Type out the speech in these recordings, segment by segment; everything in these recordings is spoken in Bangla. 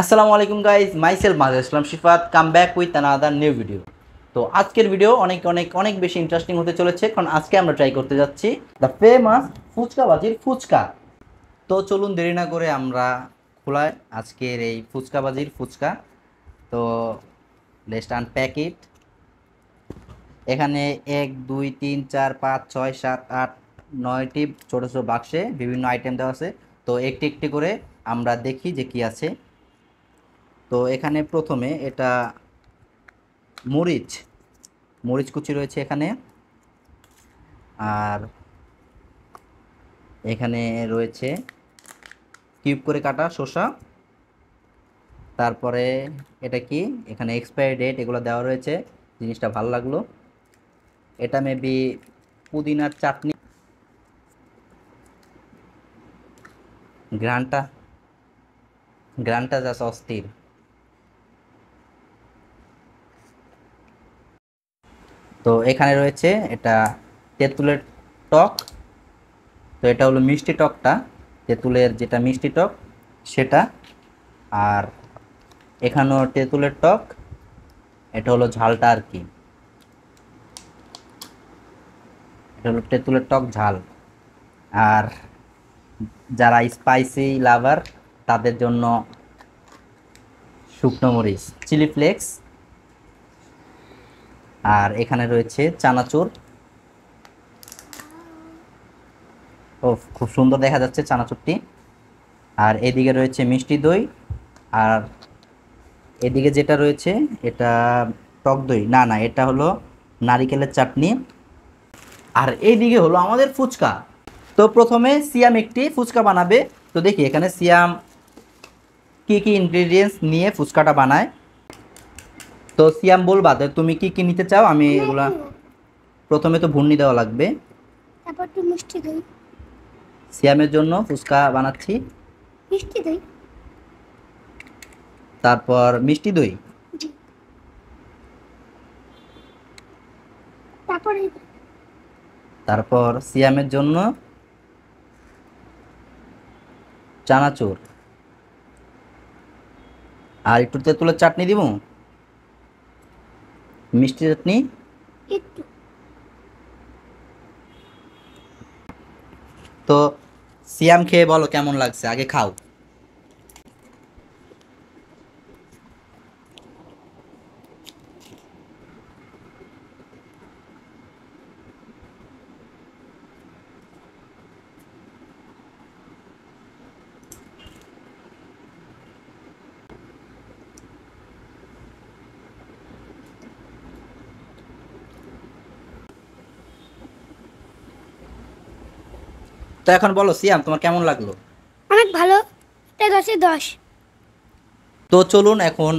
আসসালামু আলাইকুম guys, myself Mazhar Islam Shifat, come back with another new video. তো আজকের ভিডিও অনেক অনেক অনেক বেশি ইন্টারেস্টিং হতে চলেছে, কারণ আজকে আমরা ট্রাই করতে যাচ্ছি দ্য ফেমাস ফুচকাবাজির ফুচকা। তো চলুন দেরি না করে আমরা খোলাই আজকের এই ফুচকাবাজির ফুচকা। তো লেটস আনপ্যাক ইট। এখানে 1 2 3 4 5 6 7 8 9টি ছোটো ছোটো বাক্সে বিভিন্ন আইটেম দেওয়া আছে। তো একটি একটি করে আমরা দেখি যে কি আছে। তো এখানে প্রথমে এটা মরিচ মরিচ কুচি রয়েছে এখানে। আর এখানে রয়েছে কিউব করে কাটা শসা। তারপরে এটা কি, এখানে এক্সপায়ারি ডেট এগুলো দেওয়া রয়েছে, জিনিসটা ভালো লাগলো। এটা মেবি পুদিনার চাটনি। গ্রানটা গ্রানটা জাস্ট অস্থির। তো এখানে রয়েছে এটা তেঁতুলের টক। তো এটা হলো মিষ্টি টকটা, তেঁতুলের যেটা মিষ্টি টক সেটা। আর এখানেও তেঁতুলের টক, এটা হলো ঝালটা আর কি, এটা হলো তেঁতুলের টক ঝাল। আর যারা স্পাইসি লাভার তাদের জন্য শুকনো মরিচ চিলি ফ্লেক্স। আর এখানে রয়েছে চানাচুর। ও, খুব সুন্দর দেখা যাচ্ছে চানাচুরটি। আর এদিকে রয়েছে মিষ্টি দই। আর এদিকে যেটা রয়েছে এটা টক দই, না না, এটা হলো নারিকেলের চাটনি। আর এইদিকে হলো আমাদের ফুচকা। তো প্রথমে সিয়াম একটি ফুচকা বানাবে। তো দেখি এখানে সিয়াম কি কি ইনগ্রেডিয়েন্টস নিয়ে ফুচকাটা বানায়। তো সিয়াম বলবা যে তুমি কি কি নিতে চাও, আমি এগুলা। প্রথমে তো ভুন্নি দেওয়া লাগবে। তারপর একটু মিষ্টি দই। সিয়ামের জন্য ফুচকা বানাচ্ছি। মিষ্টি দই। তারপর মিষ্টি দই। জি। তারপরে তারপর সিয়ামের জন্য চানাচুর। আর একটু তেঁতুলের চাটনি দিব, মিষ্টি চাটনি। একটু। তো সিয়াম খেয়ে বলো কেমন লাগছে, আগে খাও। তো এখন বলো সিয়াম, তোমার কেমন লাগলো? অনেক ভালো। এটা 10-এ 10। তো চলুন এখন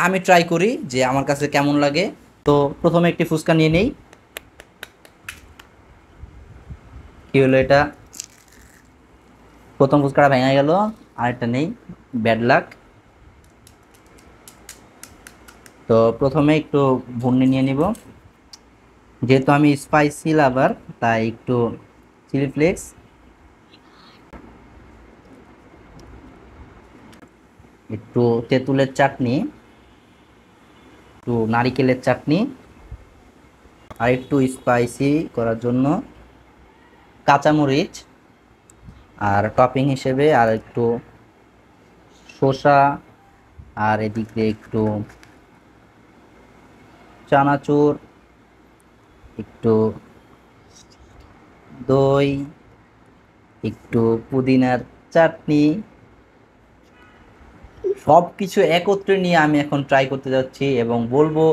আমি ট্রাই করি যে আমার কাছে কেমন লাগে। তো প্রথমে একটি ফুচকা নিয়ে নেই। কি হলো এটা, প্রথম ফুচকাটা ভেঙে গেল, আরেকটা নেই, ব্যাড লাক। তো প্রথমে একটু ভুন্নি নিয়ে নিব, যেহেতু আমি স্পাইসি লাভার তাই একটু চিলি ফ্লেক্স। একটু তেঁতুলের চাটনি, একটু নারিকেলের চাটনি। আর একটু স্পাইসি করার জন্য কাঁচামরিচ। আর টপিং হিসেবে আর একটু শসা। আর এদিকে একটু চানাচুর, একটু দই, একটু পুদিনার চাটনি। সব কিছু একত্রে নিয়ে আমি এখন ট্রাই করতে যাচ্ছি এবং বলবো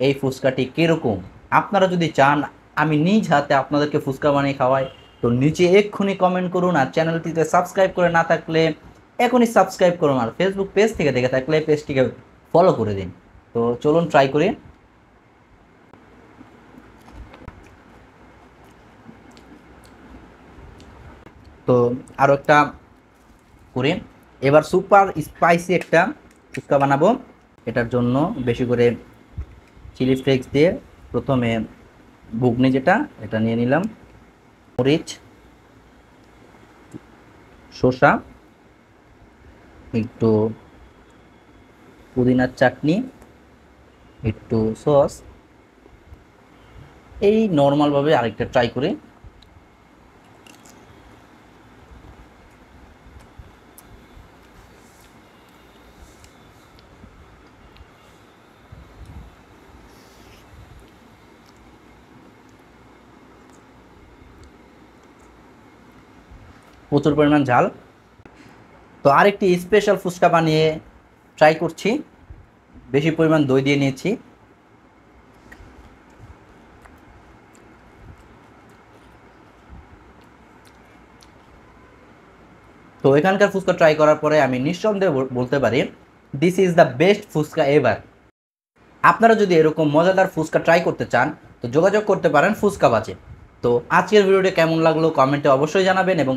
এই ফুচকাটি কীরকম। আপনারা যদি চান আমি নিজ হাতে আপনাদেরকে ফুচকা বানিয়ে খাওয়াই, তো নিচে এক্ষুনি কমেন্ট করুন। আর চ্যানেলটিতে সাবস্ক্রাইব করে না থাকলে এখনই সাবস্ক্রাইব করুন। আর ফেসবুক পেজ থেকে দেখে থাকলে পেজটিকে ফলো করে দিন। তো চলুন ট্রাই করি। তো আরও একটা করে এবার সুপার স্পাইসি একটা ফুচকা বানাবো। এটার জন্য বেশি করে চিলি ফ্লেক্স দিয়ে প্রথমে ঘুগনি যেটা এটা নিয়ে নিলাম, মরিচ, শসা, একটু পুদিনার চাটনি, একটু সস। এই নর্মালভাবে আরেকটা ট্রাই করি। প্রচুর পরিমাণ ঝাল। তো আরেকটি স্পেশাল ফুচকা বানিয়ে ট্রাই করছি। বেশি পরিমাণ দই দিয়ে নিয়েছি। তো এখানকার ফুচকা ট্রাই করার পরে আমি নিঃসন্দেহে বলতে পারি this is the best fuchka ever. আপনারা যদি এরকম মজাদার ফুচকা ট্রাই করতে চান তো যোগাযোগ করতে পারেন ফুচকা বাজে। তো আজকের ভিডিওটি কেমন লাগলো কমেন্টে অবশ্যই জানাবেন, এবং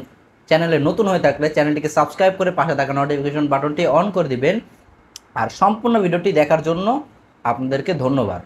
চ্যানেলে নতুন হয়ে থাকলে চ্যানেলটিকে সাবস্ক্রাইব করে পাশে থাকা নোটিফিকেশন বাটনটি অন করে দিবেন। আর সম্পূর্ণ ভিডিওটি দেখার জন্য আপনাদেরকে ধন্যবাদ।